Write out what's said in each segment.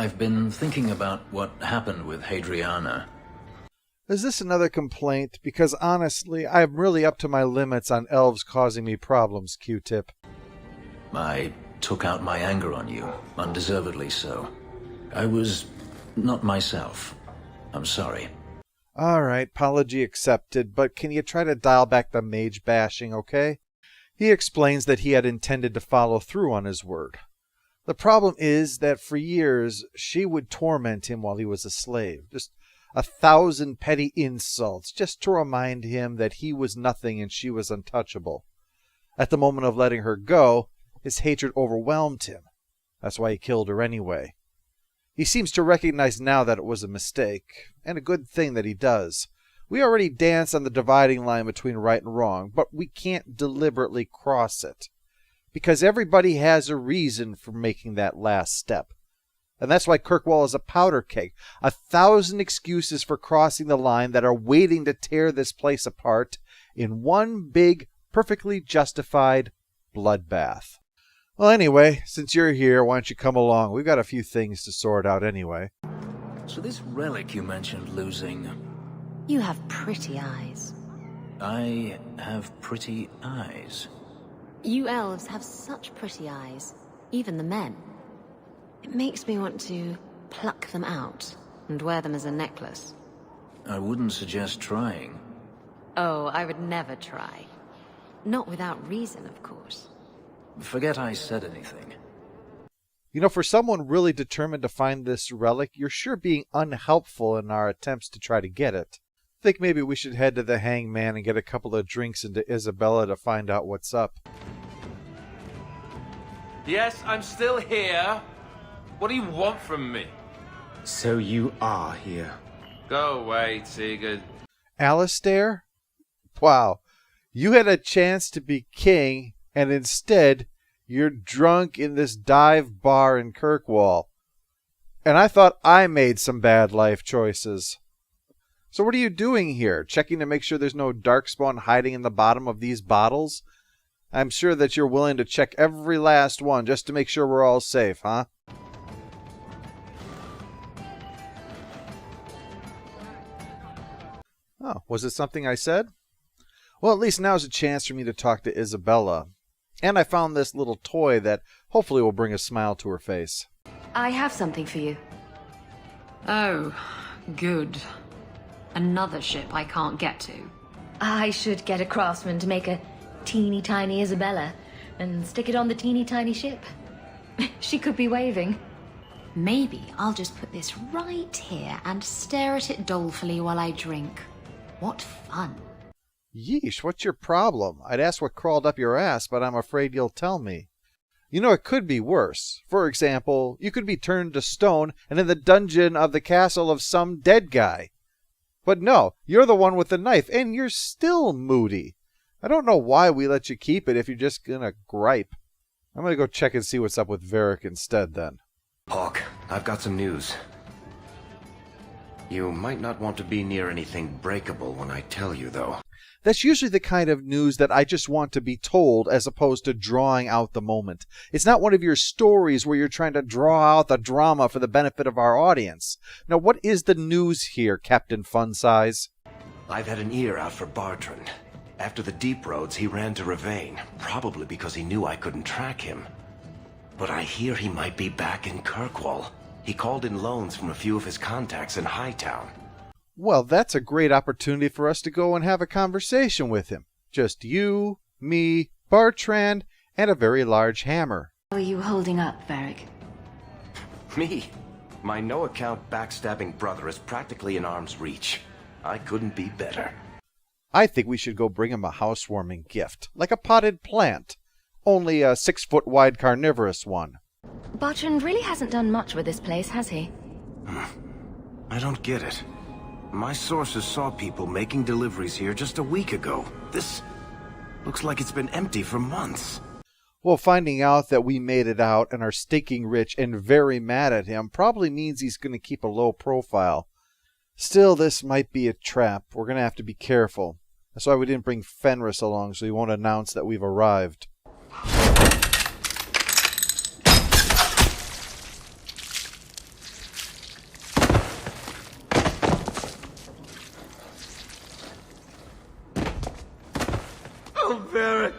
I've been thinking about what happened with Hadriana. Is this another complaint? Because honestly, I'm really up to my limits on elves causing me problems, Q-Tip. I took out my anger on you, undeservedly so. I was not myself. I'm sorry. Alright, apology accepted, but can you try to dial back the mage bashing, okay? He explains that he had intended to follow through on his word. The problem is that for years, she would torment him while he was a slave. Just 1,000 petty insults, just to remind him that he was nothing and she was untouchable. At the moment of letting her go, his hatred overwhelmed him. That's why he killed her anyway. He seems to recognize now that it was a mistake, and a good thing that he does. We already dance on the dividing line between right and wrong, but we can't deliberately cross it. Because everybody has a reason for making that last step. And that's why Kirkwall is a powder keg. 1,000 excuses for crossing the line that are waiting to tear this place apart in one big, perfectly justified bloodbath. Well, anyway, since you're here, why don't you come along? We've got a few things to sort out anyway. So this relic you mentioned losing... You have pretty eyes. I have pretty eyes. You elves have such pretty eyes, even the men. It makes me want to pluck them out and wear them as a necklace. I wouldn't suggest trying. Oh, I would never try. Not without reason, of course. Forget I said anything. You know, for someone really determined to find this relic, you're sure being unhelpful in our attempts to try to get it. I think maybe we should head to the Hangman and get a couple of drinks into Isabella to find out what's up. Yes, I'm still here. What do you want from me? So you are here. Go away, Sigurd. Alistair? Wow. You had a chance to be king, and instead, you're drunk in this dive bar in Kirkwall. And I thought I made some bad life choices. So what are you doing here? Checking to make sure there's no darkspawn hiding in the bottom of these bottles? I'm sure that you're willing to check every last one just to make sure we're all safe, huh? Oh, was it something I said? Well, at least now's a chance for me to talk to Isabella. And I found this little toy that hopefully will bring a smile to her face. I have something for you. Oh, good. Another ship I can't get to. I should get a craftsman to make a teeny tiny Isabella and stick it on the teeny tiny ship. She could be waving. Maybe I'll just put this right here and stare at it dolefully while I drink. What fun. Yeesh, what's your problem? I'd ask what crawled up your ass, but I'm afraid you'll tell me. You know, it could be worse. For example, you could be turned to stone and in the dungeon of the castle of some dead guy. But no, you're the one with the knife, and you're still moody. I don't know why we let you keep it if you're just gonna gripe. I'm gonna go check and see what's up with Varric instead, then. Hawk, I've got some news. You might not want to be near anything breakable when I tell you, though. That's usually the kind of news that I just want to be told as opposed to drawing out the moment. It's not one of your stories where you're trying to draw out the drama for the benefit of our audience. Now, what is the news here, Captain Funsize? I've had an ear out for Bartrand. After the Deep Roads, he ran to Ravain, probably because he knew I couldn't track him. But I hear he might be back in Kirkwall. He called in loans from a few of his contacts in Hightown. Well, that's a great opportunity for us to go and have a conversation with him. Just you, me, Bartrand, and a very large hammer. How are you holding up, Varric? Me? My no-account backstabbing brother is practically in arm's reach. I couldn't be better. I think we should go bring him a housewarming gift, like a potted plant, only a 6-foot wide carnivorous one. Bertrand really hasn't done much with this place, has he? I don't get it. My sources saw people making deliveries here just a week ago. This looks like it's been empty for months. Well, finding out that we made it out and are stinking rich and very mad at him probably means he's going to keep a low profile. Still, this might be a trap. We're going to have to be careful. That's why we didn't bring Fenris along, so he won't announce that we've arrived. Oh, Varric!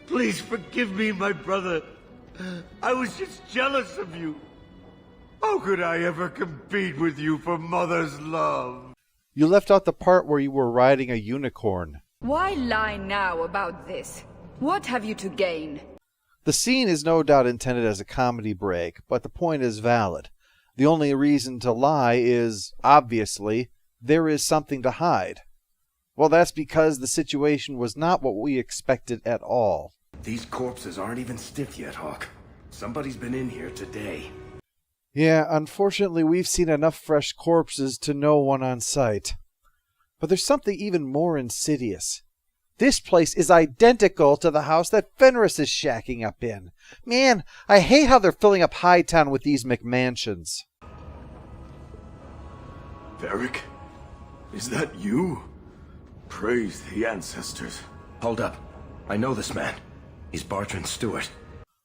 Please forgive me, my brother. I was just jealous of you. How could I ever compete with you for Mother's love? You left out the part where you were riding a unicorn. Why lie now about this? What have you to gain? The scene is no doubt intended as a comedy break, but the point is valid. The only reason to lie is, obviously, there is something to hide. Well, that's because the situation was not what we expected at all. These corpses aren't even stiff yet, Hawk. Somebody's been in here today. Yeah, unfortunately we've seen enough fresh corpses to know one on sight. But there's something even more insidious. This place is identical to the house that Fenris is shacking up in. Man, I hate how they're filling up Hightown with these McMansions. Varric? Is that you? Praise the ancestors. Hold up. I know this man. He's Bartrand Stewart.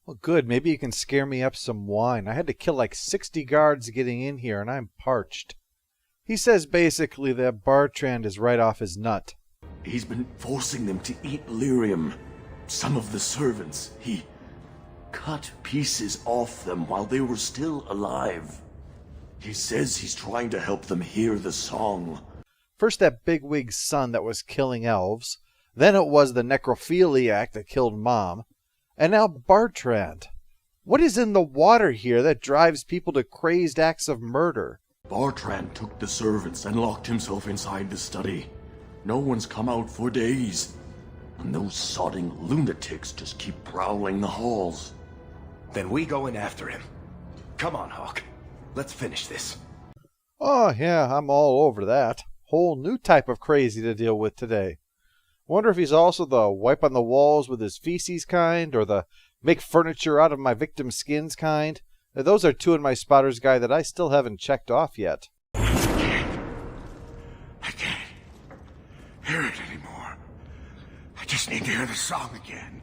Well, good. Maybe you can scare me up some wine. I had to kill like 60 guards getting in here, and I'm parched. He says basically that Bartrand is right off his nut. He's been forcing them to eat lyrium. Some of the servants, he cut pieces off them while they were still alive. He says he's trying to help them hear the song. First that bigwig son that was killing elves, then it was the necrophiliac that killed Mom, and now Bartrand. What is in the water here that drives people to crazed acts of murder? Bartrand took the servants and locked himself inside the study. No one's come out for days. And those sodding lunatics just keep prowling the halls. Then we go in after him. Come on, Hawk. Let's finish this. Oh, yeah, I'm all over that. Whole new type of crazy to deal with today. Wonder if he's also the wipe on the walls with his feces kind, or the make furniture out of my victim's skins kind. Those are two in my spotter's guide that I still haven't checked off yet. I can't hear it anymore. I just need to hear the song again.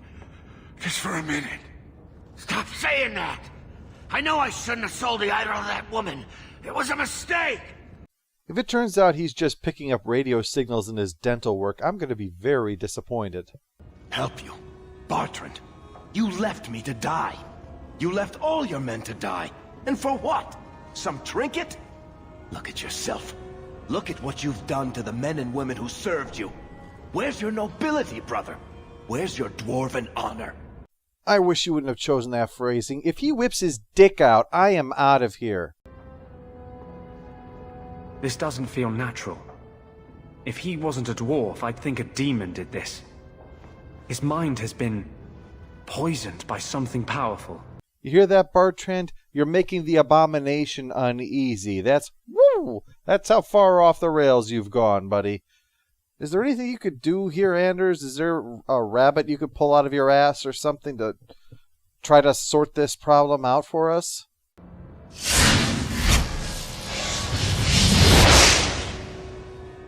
Just for a minute. Stop saying that! I know I shouldn't have sold the idol of that woman. It was a mistake! If it turns out he's just picking up radio signals in his dental work, I'm going to be very disappointed. Help you? Bartrand, you left me to die. You left all your men to die. And for what? Some trinket? Look at yourself. Look at what you've done to the men and women who served you. Where's your nobility, brother? Where's your dwarven honor? I wish you wouldn't have chosen that phrasing. If he whips his dick out, I am out of here. This doesn't feel natural. If he wasn't a dwarf, I'd think a demon did this. His mind has been poisoned by something powerful. You hear that, Bartrand? You're making the abomination uneasy. That's how far off the rails you've gone, buddy. Is there anything you could do here, Anders? Is there a rabbit you could pull out of your ass or something to try to sort this problem out for us?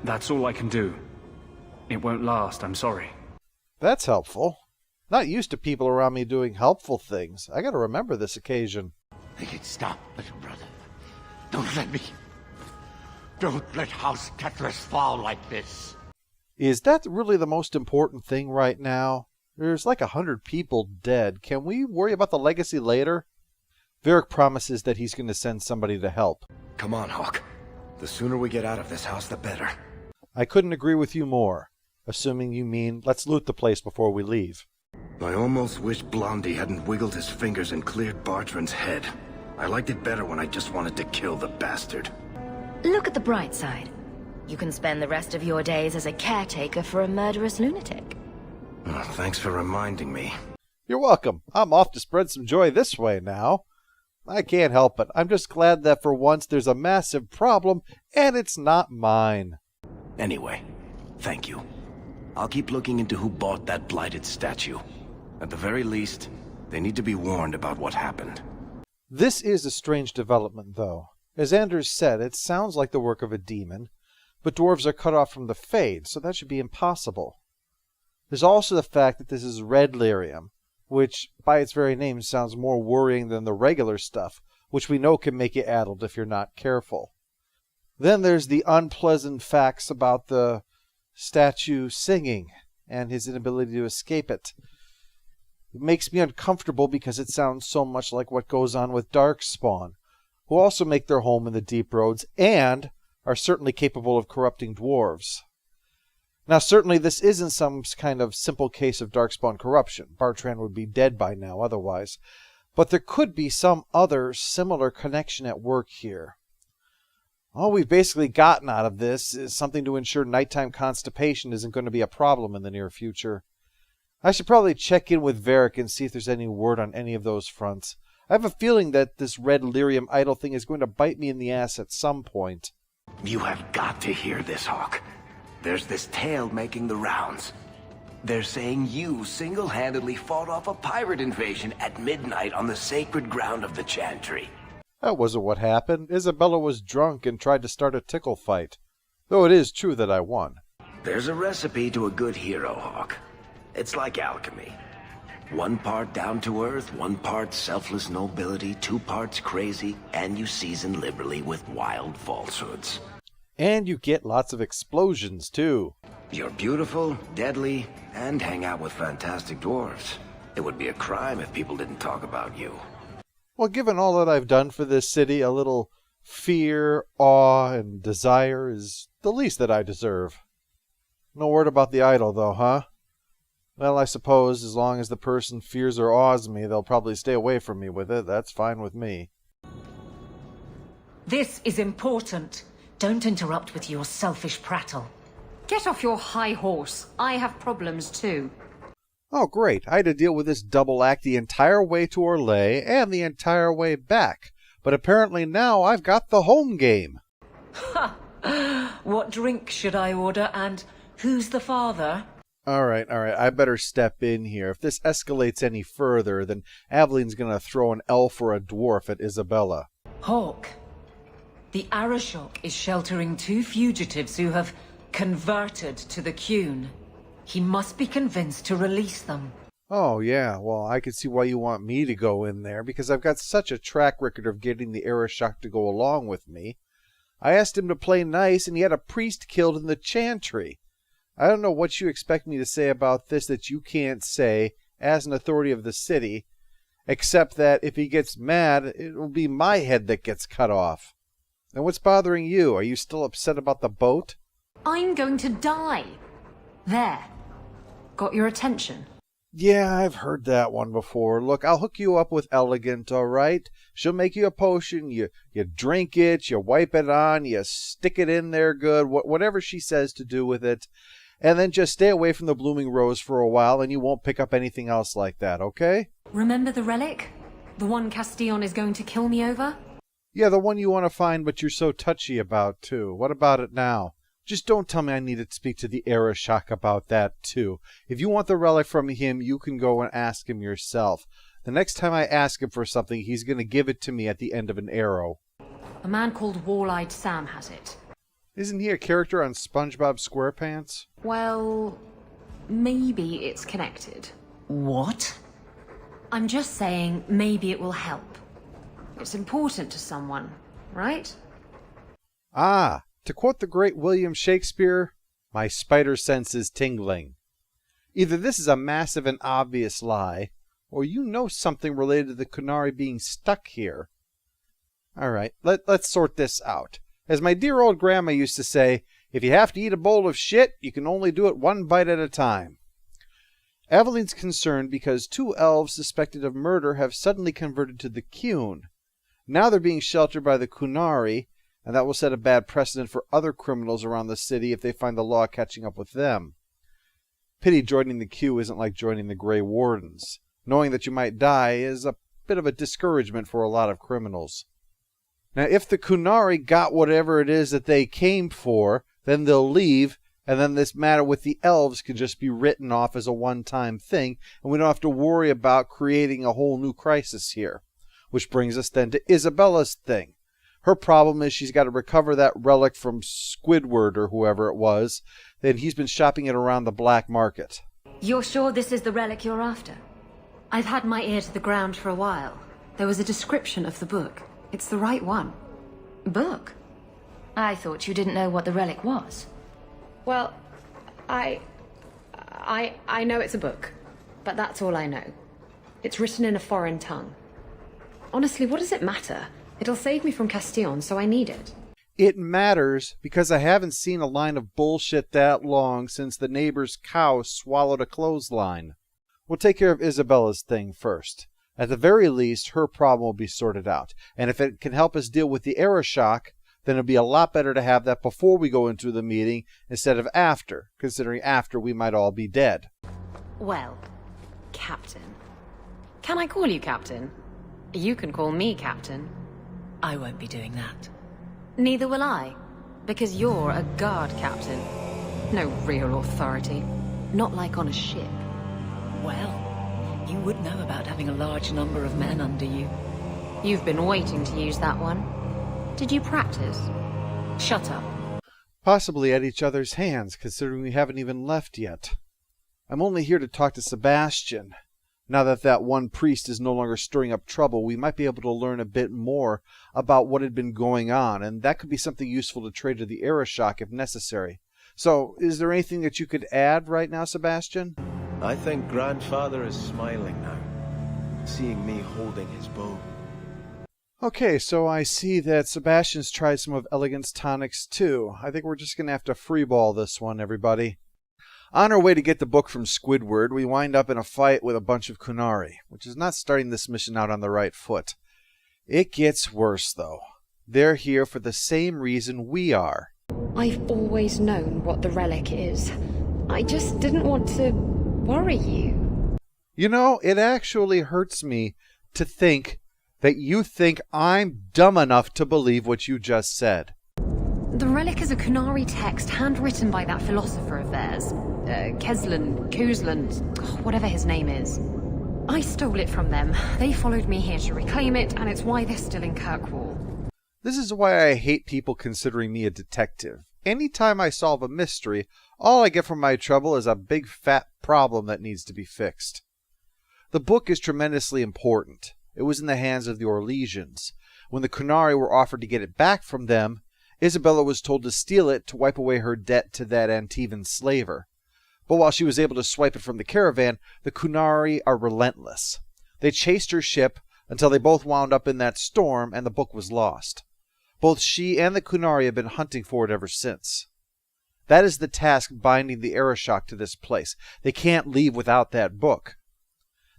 That's all I can do. It won't last, I'm sorry. That's helpful. Not used to people around me doing helpful things. I gotta remember this occasion. Stop, little brother. Don't let House Kethris fall like this. Is that really the most important thing right now? There's like 100 people dead. Can we worry about the legacy later? Varric promises that he's going to send somebody to help. Come on, Hawk. The sooner we get out of this house, the better. I couldn't agree with you more. Assuming you mean let's loot the place before we leave. I almost wish Blondie hadn't wiggled his fingers and cleared Bartrand's head. I liked it better when I just wanted to kill the bastard. Look at the bright side. You can spend the rest of your days as a caretaker for a murderous lunatic. Oh, thanks for reminding me. You're welcome. I'm off to spread some joy this way now. I can't help it. I'm just glad that for once there's a massive problem, and it's not mine. Anyway, thank you. I'll keep looking into who bought that blighted statue. At the very least, they need to be warned about what happened. This is a strange development, though. As Anders said, it sounds like the work of a demon, but dwarves are cut off from the Fade, so that should be impossible. There's also the fact that this is red lyrium, which, by its very name, sounds more worrying than the regular stuff, which we know can make you addled if you're not careful. Then there's the unpleasant facts about the statue singing, and his inability to escape it. It makes me uncomfortable because it sounds so much like what goes on with Darkspawn, who also make their home in the Deep Roads, and are certainly capable of corrupting dwarves. Now, certainly this isn't some kind of simple case of Darkspawn corruption. Bartrand would be dead by now otherwise. But there could be some other similar connection at work here. All we've basically gotten out of this is something to ensure nighttime constipation isn't going to be a problem in the near future. I should probably check in with Varric and see if there's any word on any of those fronts. I have a feeling that this red lyrium idol thing is going to bite me in the ass at some point. You have got to hear this, Hawk. There's this tale making the rounds. They're saying you single-handedly fought off a pirate invasion at midnight on the sacred ground of the Chantry. That wasn't what happened. Isabella was drunk and tried to start a tickle fight. Though it is true that I won. There's a recipe to a good hero, Hawk. It's like alchemy. 1 part down to earth, 1 part selfless nobility, 2 parts crazy, and you season liberally with wild falsehoods. And you get lots of explosions, too. You're beautiful, deadly, and hang out with fantastic dwarves. It would be a crime if people didn't talk about you. Well, given all that I've done for this city, a little fear, awe, and desire is the least that I deserve. No word about the idol, though, huh? Well, I suppose as long as the person fears or awes me, they'll probably stay away from me with it. That's fine with me. This is important. Don't interrupt with your selfish prattle. Get off your high horse. I have problems too. Oh, great. I had to deal with this double act the entire way to Orlais and the entire way back. But apparently now I've got the home game. Ha! What drink should I order, and who's the father? All right. I better step in here. If this escalates any further, then Aveline's going to throw an elf or a dwarf at Isabella. Hawk, the Arashok is sheltering 2 fugitives who have converted to the Qun. He must be convinced to release them. Oh, yeah. Well, I can see why you want me to go in there, because I've got such a track record of getting the Arashok to go along with me. I asked him to play nice, and he had a priest killed in the Chantry. I don't know what you expect me to say about this that you can't say, as an authority of the city, except that if he gets mad, it will be my head that gets cut off. And what's bothering you? Are you still upset about the boat? I'm going to die. There. Got your attention? Yeah, I've heard that one before. Look, I'll hook you up with Elegant, all right? She'll make you a potion. You drink it, you wipe it on, you stick it in there good, whatever she says to do with it. And then just stay away from the Blooming Rose for a while, and you won't pick up anything else like that, okay? Remember the relic? The one Castillon is going to kill me over? Yeah, the one you want to find, but you're so touchy about, too. What about it now? Just don't tell me I need to speak to the Arashok about that, too. If you want the relic from him, you can go and ask him yourself. The next time I ask him for something, he's going to give it to me at the end of an arrow. A man called Wall-Eyed Sam has it. Isn't he a character on SpongeBob SquarePants? Well, maybe it's connected. What? I'm just saying maybe it will help. It's important to someone, right? Ah, to quote the great William Shakespeare, my spider sense is tingling. Either this is a massive and obvious lie, or you know something related to the Qunari being stuck here. All right, let's sort this out. As my dear old grandma used to say, if you have to eat a bowl of shit, you can only do it 1 bite at a time. Aveline's concerned because 2 elves suspected of murder have suddenly converted to the Qun. Now they're being sheltered by the Qunari, and that will set a bad precedent for other criminals around the city if they find the law catching up with them. Pity joining the queue isn't like joining the Grey Wardens. Knowing that you might die is a bit of a discouragement for a lot of criminals. Now, if the Qunari got whatever it is that they came for, then they'll leave, and then this matter with the elves can just be written off as a one-time thing, and we don't have to worry about creating a whole new crisis here. Which brings us then to Isabella's thing. Her problem is she's got to recover that relic from Squidward or whoever it was, then he's been shopping it around the black market. You're sure this is the relic you're after? I've had my ear to the ground for a while. There was a description of the book. It's the right one. Book? I thought you didn't know what the relic was. Well, I know it's a book, but that's all I know. It's written in a foreign tongue. Honestly, what does it matter? It'll save me from Castillon, so I need it. It matters because I haven't seen a line of bullshit that long since the neighbor's cow swallowed a clothesline. We'll take care of Isabella's thing first. At the very least, her problem will be sorted out. And if it can help us deal with the Arishok, then it'll be a lot better to have that before we go into the meeting instead of after, considering after we might all be dead. Well, Captain. Can I call you Captain? You can call me Captain. I won't be doing that. Neither will I, because you're a guard captain. No real authority. Not like on a ship. Well, you would know about having a large number of men under you. You've been waiting to use that one. Did you practice? Shut up. Possibly at each other's hands, considering we haven't even left yet. I'm only here to talk to Sebastian. Now that that one priest is no longer stirring up trouble, we might be able to learn a bit more about what had been going on, and that could be something useful to trade to the Arishok if necessary. So, is there anything that you could add right now, Sebastian? I think Grandfather is smiling now, seeing me holding his bow. Okay, so I see that Sebastian's tried some of Elegance tonics too. I think we're just going to have to freeball this one, everybody. On our way to get the book from Squidward, we wind up in a fight with a bunch of Qunari, which is not starting this mission out on the right foot. It gets worse, though. They're here for the same reason we are. I've always known what the relic is. I just didn't want to worry you. You know, it actually hurts me to think that you think I'm dumb enough to believe what you just said. The relic is a Qunari text handwritten by that philosopher of theirs. Kuzland, whatever his name is. I stole it from them. They followed me here to reclaim it, and it's why they're still in Kirkwall. This is why I hate people considering me a detective. Anytime I solve a mystery, all I get from my trouble is a big fat problem that needs to be fixed. The book is tremendously important. It was in the hands of the Orlesians. When the Qunari were offered to get it back from them, Isabella was told to steal it to wipe away her debt to that Antivan slaver. But while she was able to swipe it from the caravan, the Qunari are relentless. They chased her ship until they both wound up in that storm and the book was lost. Both she and the Qunari have been hunting for it ever since. That is the task binding the Arishok to this place. They can't leave without that book.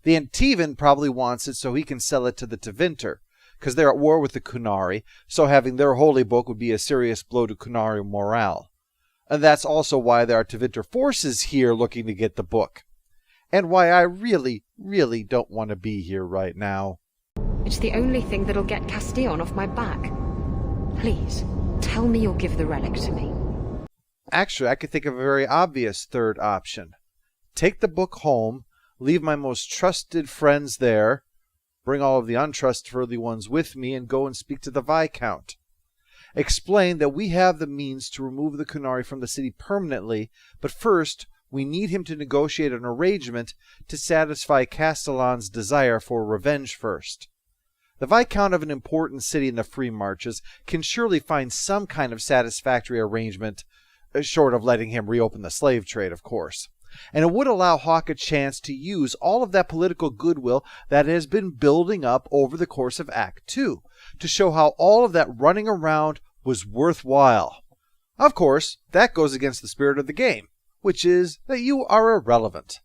The Antivan probably wants it so he can sell it to the Tevinter, because they're at war with the Qunari, so having their holy book would be a serious blow to Qunari morale. And that's also why there are Tevinter forces here looking to get the book. And why I really, really don't want to be here right now. It's the only thing that'll get Castillon off my back. Please, tell me you'll give the relic to me. Actually, I could think of a very obvious third option. Take the book home, leave my most trusted friends there, bring all of the untrustworthy ones with me, and go and speak to the Viscount. Explain that we have the means to remove the Qunari from the city permanently, but first we need him to negotiate an arrangement to satisfy Castellan's desire for revenge first. The Viscount of an important city in the Free Marches can surely find some kind of satisfactory arrangement, short of letting him reopen the slave trade, of course. And it would allow Hawke a chance to use all of that political goodwill that has been building up over the course of Act 2, to show how all of that running around was worthwhile. Of course, that goes against the spirit of the game, which is that you are irrelevant.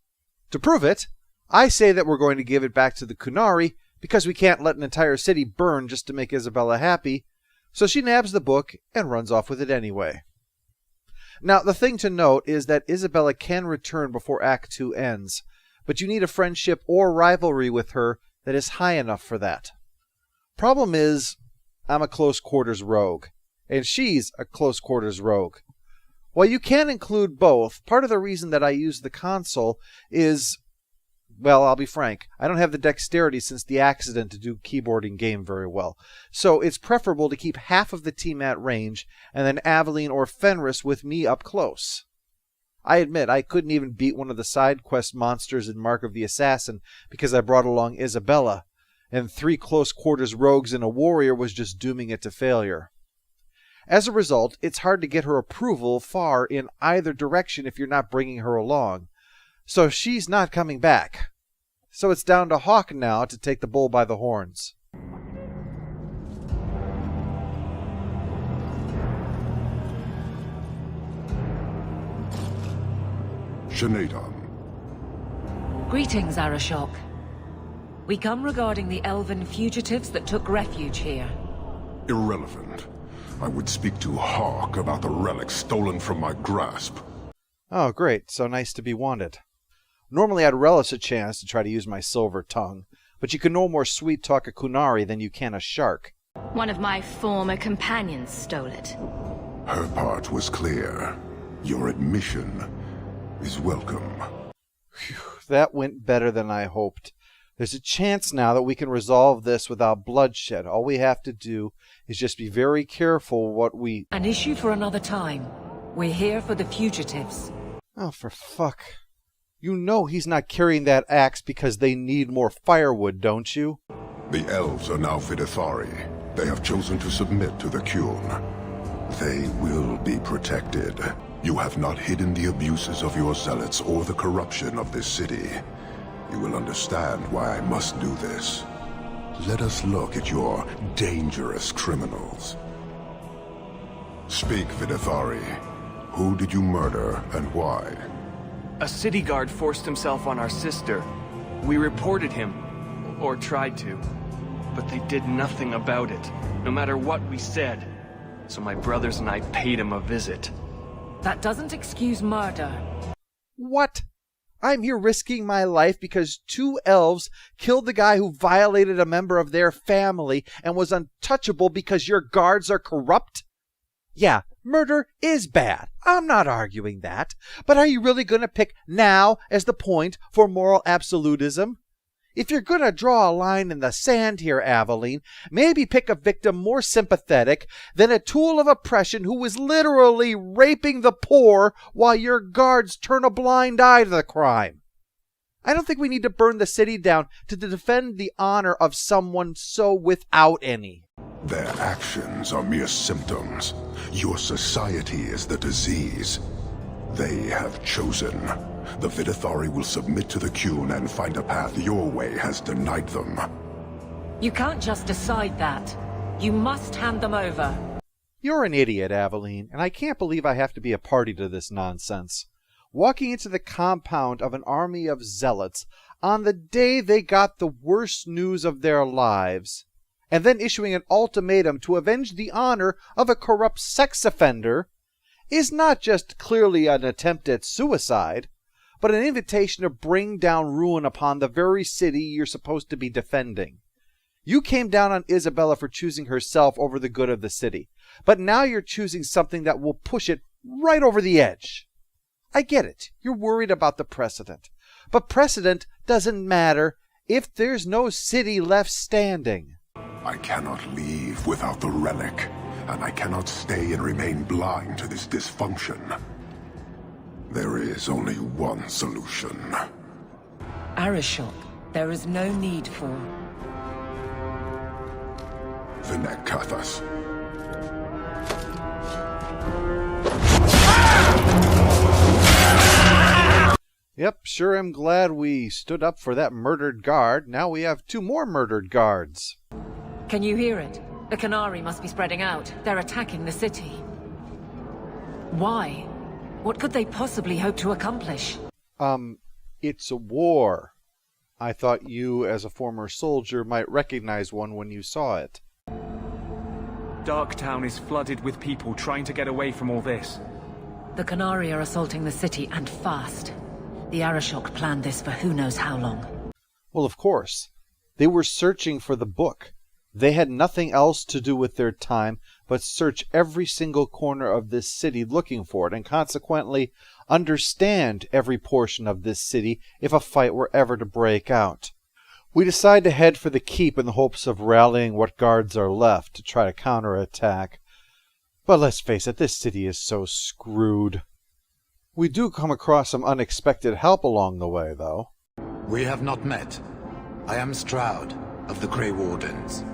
To prove it, I say that we're going to give it back to the Qunari because we can't let an entire city burn just to make Isabella happy, So she nabs the book and runs off with it anyway. Now, the thing to note is that Isabella can return before Act 2 ends, but you need a friendship or rivalry with her that is high enough for that. Problem is, I'm a close quarters rogue, and she's a close quarters rogue. While you can include both, part of the reason that I use the console is, well, I'll be frank, I don't have the dexterity since the accident to do keyboard in game very well. So it's preferable to keep half of the team at range, and then Aveline or Fenris with me up close. I admit I couldn't even beat one of the side quest monsters in Mark of the Assassin because I brought along Isabella, and 3 close quarters rogues and a warrior was just dooming it to failure. As a result, it's hard to get her approval far in either direction if you're not bringing her along. So she's not coming back. So it's down to Hawke now to take the bull by the horns. Shanadon. Greetings, Arashok. We come regarding the elven fugitives that took refuge here. Irrelevant. I would speak to Hawke about the relic stolen from my grasp. Oh, great. So nice to be wanted. Normally I'd relish a chance to try to use my silver tongue, but you can no more sweet-talk a Qunari than you can a shark. One of my former companions stole it. Her part was clear. Your admission is welcome. Whew, that went better than I hoped. There's a chance now that we can resolve this without bloodshed. All we have to do is just be very careful what we... An issue for another time. We're here for the fugitives. Oh, for fuck. You know he's not carrying that axe because they need more firewood, don't you? The elves are now Videthari. They have chosen to submit to the Qun. They will be protected. You have not hidden the abuses of your zealots or the corruption of this city. You will understand why I must do this. Let us look at your dangerous criminals. Speak, Videthari. Who did you murder and why? A city guard forced himself on our sister. We reported him, or tried to, but they did nothing about it, no matter what we said. So my brothers and I paid him a visit. That doesn't excuse murder. What? I'm here risking my life because 2 elves killed the guy who violated a member of their family and was untouchable because your guards are corrupt? Yeah, murder is bad. I'm not arguing that. But are you really going to pick now as the point for moral absolutism? If you're going to draw a line in the sand here, Aveline, maybe pick a victim more sympathetic than a tool of oppression who is literally raping the poor while your guards turn a blind eye to the crime. I don't think we need to burn the city down to defend the honor of someone so without any. Their actions are mere symptoms. Your society is the disease. They have chosen. The Videthari will submit to the Qun and find a path your way has denied them. You can't just decide that. You must hand them over. You're an idiot, Aveline, and I can't believe I have to be a party to this nonsense. Walking into the compound of an army of zealots on the day they got the worst news of their lives, and then issuing an ultimatum to avenge the honor of a corrupt sex offender, is not just clearly an attempt at suicide, but an invitation to bring down ruin upon the very city you're supposed to be defending. You came down on Isabella for choosing herself over the good of the city, but now you're choosing something that will push it right over the edge. I get it. You're worried about the precedent. But precedent doesn't matter if there's no city left standing. I cannot leave without the relic, and I cannot stay and remain blind to this dysfunction. There is only one solution. Arashok, there is no need for... Vinek Kathas. Yep, sure am glad we stood up for that murdered guard. Now we have 2 more murdered guards. Can you hear it? The Qunari must be spreading out. They're attacking the city. Why? What could they possibly hope to accomplish? It's a war. I thought you, as a former soldier, might recognize one when you saw it. Darktown is flooded with people trying to get away from all this. The Qunari are assaulting the city, and fast. The Arashok planned this for who knows how long. Well, of course. They were searching for the book. They had nothing else to do with their time but search every single corner of this city looking for it, and consequently understand every portion of this city if a fight were ever to break out. We decide to head for the keep in the hopes of rallying what guards are left to try to counterattack. But let's face it, this city is so screwed. We do come across some unexpected help along the way, though. We have not met. I am Stroud, of the Grey Wardens.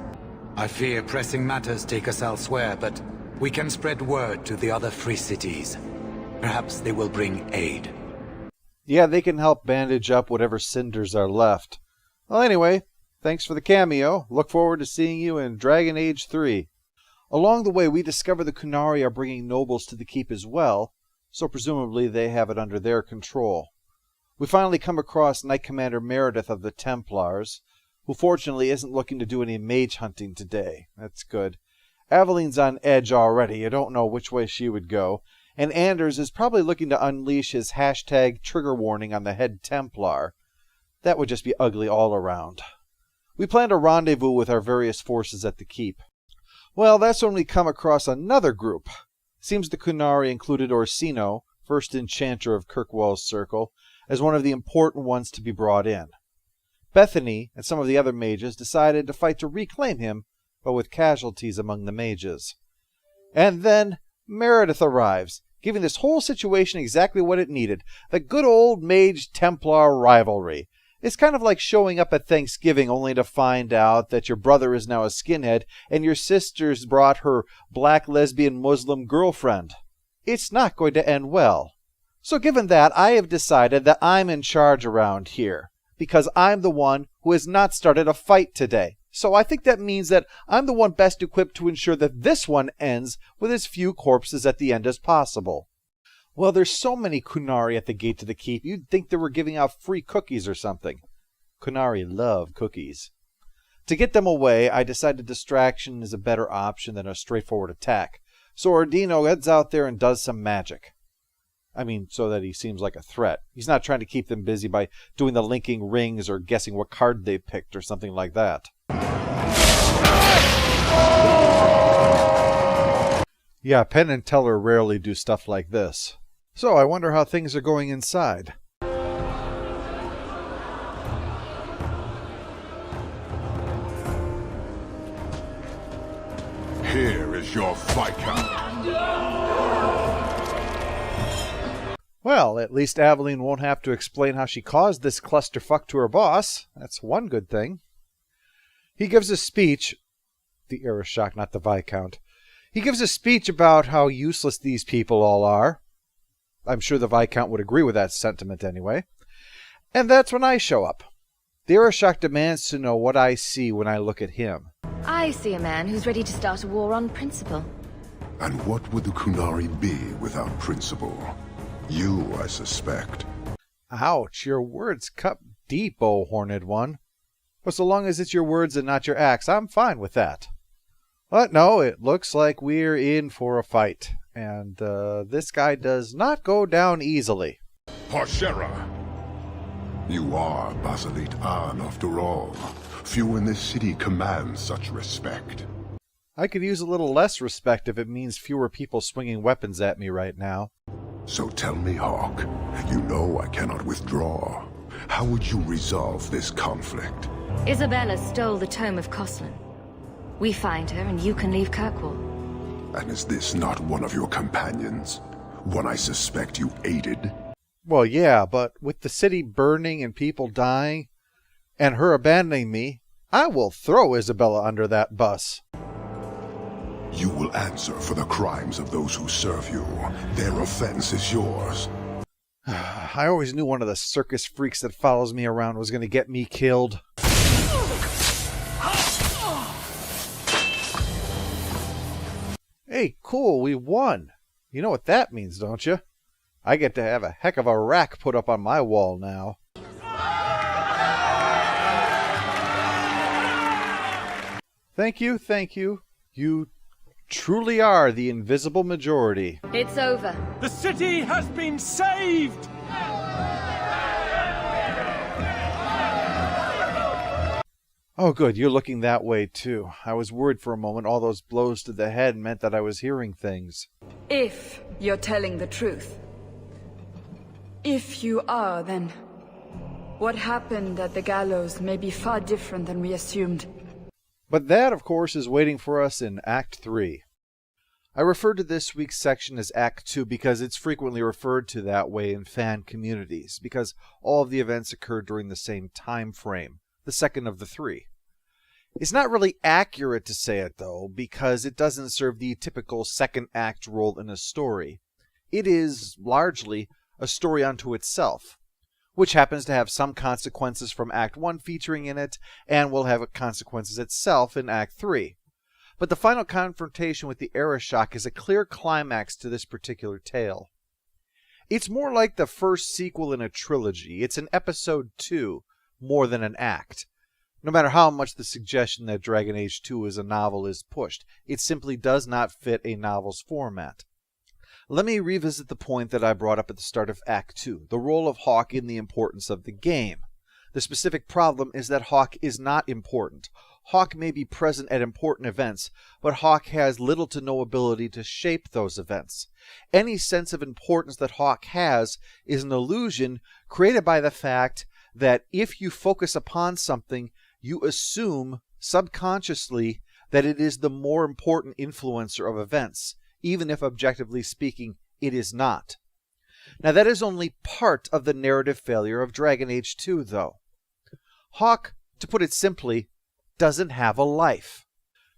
I fear pressing matters take us elsewhere, but we can spread word to the other free cities. Perhaps they will bring aid. Yeah, they can help bandage up whatever cinders are left. Well, anyway, thanks for the cameo. Look forward to seeing you in Dragon Age 3. Along the way, we discover the Qunari are bringing nobles to the keep as well, so presumably they have it under their control. We finally come across Knight Commander Meredith of the Templars, who fortunately isn't looking to do any mage hunting today. That's good. Aveline's on edge already. You don't know which way she would go. And Anders is probably looking to unleash his hashtag trigger warning on the head Templar. That would just be ugly all around. We plan to rendezvous with our various forces at the keep. Well, that's when we come across another group. Seems the Qunari included Orsino, first enchanter of Kirkwall's circle, as one of the important ones to be brought in. Bethany and some of the other mages decided to fight to reclaim him, but with casualties among the mages. And then Meredith arrives, giving this whole situation exactly what it needed, the good old mage-Templar rivalry. It's kind of like showing up at Thanksgiving only to find out that your brother is now a skinhead and your sister's brought her black lesbian Muslim girlfriend. It's not going to end well. So given that, I have decided that I'm in charge around here, because I'm the one who has not started a fight today. So I think that means that I'm the one best equipped to ensure that this one ends with as few corpses at the end as possible. Well, there's so many Qunari at the gate to the keep, you'd think they were giving out free cookies or something. Qunari love cookies. To get them away, I decided distraction is a better option than a straightforward attack. So Ordino heads out there and does some magic. I mean, so that he seems like a threat. He's not trying to keep them busy by doing the linking rings or guessing what card they picked or something like that. Yeah, Penn and Teller rarely do stuff like this. So I wonder how things are going inside. Here is your Viscount. Well, at least Aveline won't have to explain how she caused this clusterfuck to her boss. That's one good thing. He gives a speech. The Arashok, not the Viscount. He gives a speech about how useless these people all are. I'm sure the Viscount would agree with that sentiment anyway. And that's when I show up. The Arashok demands to know what I see when I look at him. I see a man who's ready to start a war on principle. And what would the Qunari be without principle? You, I suspect. Ouch, your words cut deep, O Horned One. But so long as it's your words and not your acts, I'm fine with that. But no, it looks like we're in for a fight. And this guy does not go down easily. Parshera! You are Basilit An, after all. Few in this city command such respect. I could use a little less respect if it means fewer people swinging weapons at me right now. So tell me, Hawk, you know I cannot withdraw. How would you resolve this conflict? Isabella stole the Tome of Coslin. We find her and you can leave Kirkwall. And is this not one of your companions? One I suspect you aided? Well, yeah, but with the city burning and people dying, and her abandoning me, I will throw Isabella under that bus. You will answer for the crimes of those who serve you. Their offense is yours. I always knew one of the circus freaks that follows me around was going to get me killed. Hey, cool, we won. You know what that means, don't you? I get to have a heck of a rack put up on my wall now. Thank you, thank you. You truly are the invisible majority. It's over. The city has been saved! Oh, good, you're looking that way, too. I was worried for a moment all those blows to the head meant that I was hearing things. If you're telling the truth. If you are, then what happened at the gallows may be far different than we assumed. But that, of course, is waiting for us in Act 3. I refer to this week's section as Act 2 because it's frequently referred to that way in fan communities, because all of the events occurred during the same time frame, the second of the three. It's not really accurate to say it, though, because it doesn't serve the typical second act role in a story. It is, largely, a story unto itself, which happens to have some consequences from Act 1 featuring in it, and will have consequences itself in Act 3. But the final confrontation with the Arishok is a clear climax to this particular tale. It's more like the first sequel in a trilogy. It's an episode 2, more than an act. No matter how much the suggestion that Dragon Age 2 is a novel is pushed, it simply does not fit a novel's format. Let me revisit the point that I brought up at the start of Act 2, the role of Hawke in the importance of the game. The specific problem is that Hawke is not important. Hawke may be present at important events, but Hawke has little to no ability to shape those events. Any sense of importance that Hawke has is an illusion created by the fact that if you focus upon something, you assume subconsciously that it is the more important influencer of events, even if objectively speaking it is not. Now that is only part of the narrative failure of Dragon Age 2, though. Hawke, to put it simply, doesn't have a life.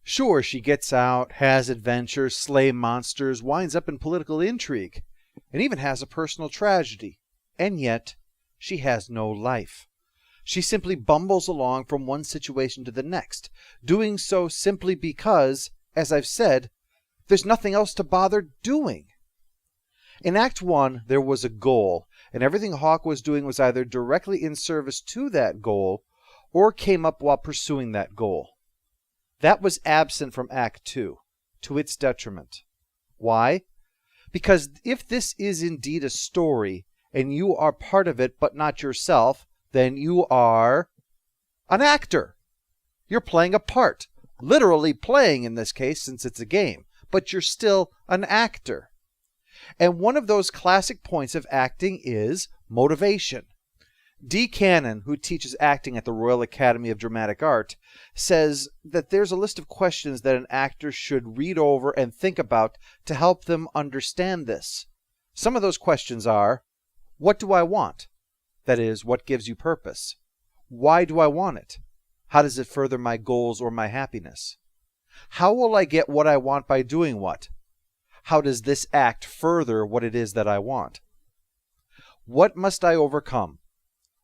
Sure, she gets out, has adventures, slays monsters, winds up in political intrigue, and even has a personal tragedy. And yet, she has no life. She simply bumbles along from one situation to the next, doing so simply because, as I've said, there's nothing else to bother doing. In Act 1, there was a goal, and everything Hawke was doing was either directly in service to that goal, or came up while pursuing that goal. That was absent from Act 2, to its detriment. Why? Because if this is indeed a story, and you are part of it but not yourself, then you are an actor. You're playing a part. Literally playing in this case, since it's a game. But you're still an actor. And one of those classic points of acting is motivation. Dee Cannon, who teaches acting at the Royal Academy of Dramatic Art, says that there's a list of questions that an actor should read over and think about to help them understand this. Some of those questions are, what do I want? That is, what gives you purpose? Why do I want it? How does it further my goals or my happiness? How will I get what I want by doing what? How does this act further what it is that I want? What must I overcome?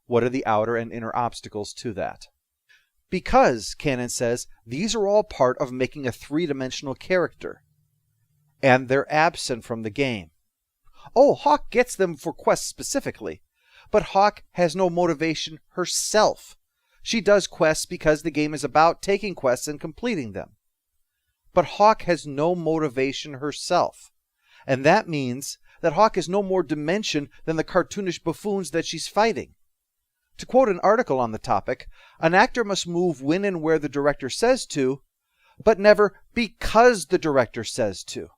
What are the outer and inner obstacles to that? Because, Cannon says, these are all part of making a three-dimensional character. And they're absent from the game. Oh, Hawke gets them for quests specifically. But Hawke has no motivation herself. She does quests because the game is about taking quests and completing them. But Hawke has no motivation herself. And that means that Hawke has no more dimension than the cartoonish buffoons that she's fighting. To quote an article on the topic, an actor must move when and where the director says to, but never because the director says to.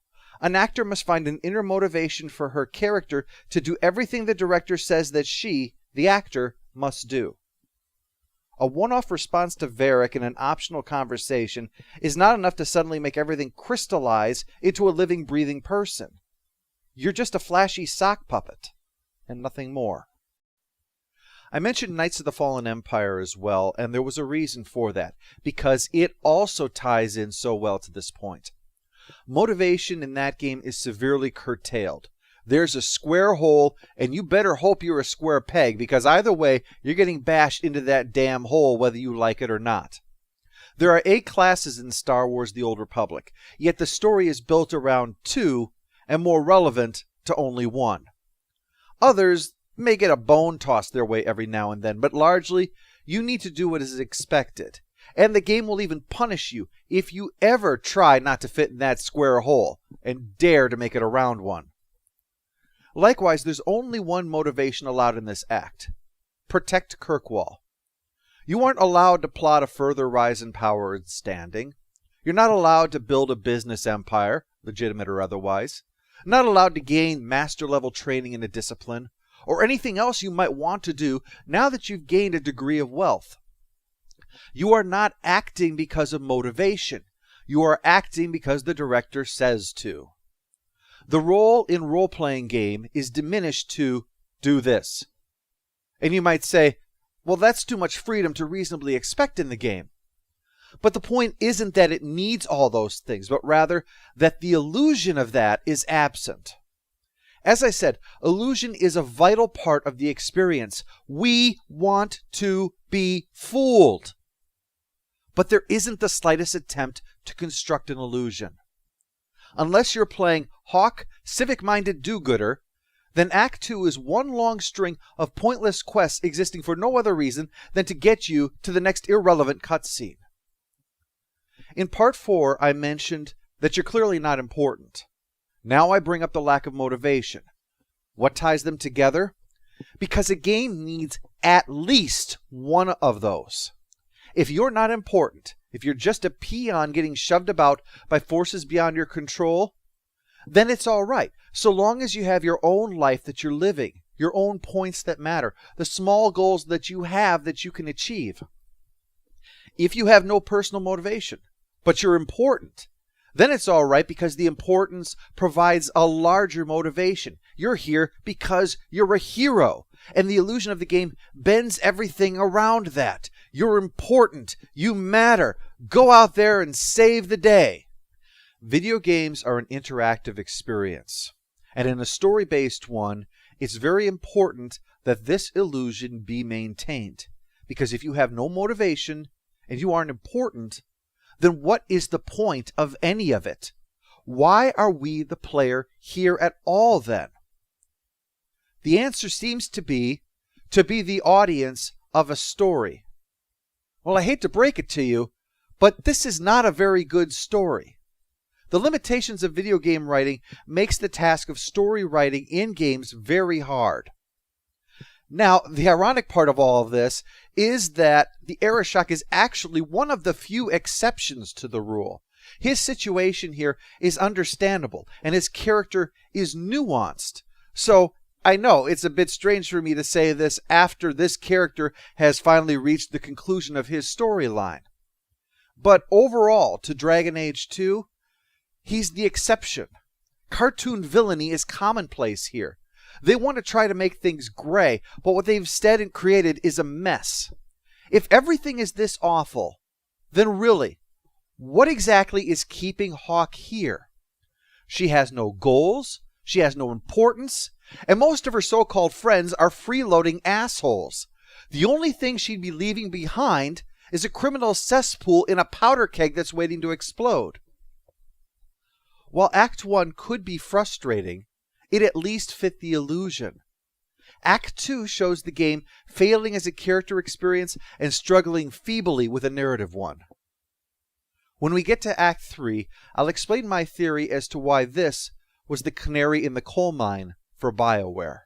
An actor must find an inner motivation for her character to do everything the director says that she, the actor, must do. A one-off response to Varric in an optional conversation is not enough to suddenly make everything crystallize into a living, breathing person. You're just a flashy sock puppet, and nothing more. I mentioned Knights of the Fallen Empire as well, and there was a reason for that, because it also ties in so well to this point. Motivation in that game is severely curtailed. There's a square hole, and you better hope you're a square peg, because either way, you're getting bashed into that damn hole whether you like it or not. There are 8 classes in Star Wars The Old Republic, yet the story is built around 2, and more relevant to only 1. Others may get a bone tossed their way every now and then, but largely, you need to do what is expected. And the game will even punish you if you ever try not to fit in that square hole and dare to make it a round one. Likewise, there's only one motivation allowed in this act. Protect Kirkwall. You aren't allowed to plot a further rise in power and standing. You're not allowed to build a business empire, legitimate or otherwise. Not allowed to gain master-level training in a discipline, or anything else you might want to do now that you've gained a degree of wealth. You are not acting because of motivation. You are acting because the director says to. The role in role-playing game is diminished to do this. And you might say, well, that's too much freedom to reasonably expect in the game. But the point isn't that it needs all those things, but rather that the illusion of that is absent. As I said, illusion is a vital part of the experience. We want to be fooled. But there isn't the slightest attempt to construct an illusion. Unless you're playing Hawk, civic-minded do-gooder, then Act 2 is one long string of pointless quests existing for no other reason than to get you to the next irrelevant cutscene. In Part 4, I mentioned that you're clearly not important. Now I bring up the lack of motivation. What ties them together? Because a game needs at least one of those. If you're not important, if you're just a peon getting shoved about by forces beyond your control, then it's all right, so long as you have your own life that you're living, your own points that matter, the small goals that you have that you can achieve. If you have no personal motivation, but you're important, then it's all right because the importance provides a larger motivation. You're here because you're a hero, and the illusion of the game bends everything around that. You're important. You matter. Go out there and save the day. Video games are an interactive experience, and in a story-based one, it's very important that this illusion be maintained, because if you have no motivation and you aren't important, then what is the point of any of it? Why are we, the player, here at all then? The answer seems to be the audience of a story. Well, I hate to break it to you, but this is not a very good story. The limitations of video game writing makes the task of story writing in games very hard. Now, the ironic part of all of this is that the Arishok is actually one of the few exceptions to the rule. His situation here is understandable, and his character is nuanced. So, I know it's a bit strange for me to say this after this character has finally reached the conclusion of his storyline. But overall, to Dragon Age 2, he's the exception. Cartoon villainy is commonplace here. They want to try to make things gray, but what they've instead created is a mess. If everything is this awful, then really, what exactly is keeping Hawk here? She has no goals, she has no importance, and most of her so-called friends are freeloading assholes. The only thing she'd be leaving behind is a criminal cesspool in a powder keg that's waiting to explode. While Act 1 could be frustrating, it at least fit the illusion. Act 2 shows the game failing as a character experience and struggling feebly with a narrative one. When we get to Act 3, I'll explain my theory as to why this was the canary in the coal mine for BioWare.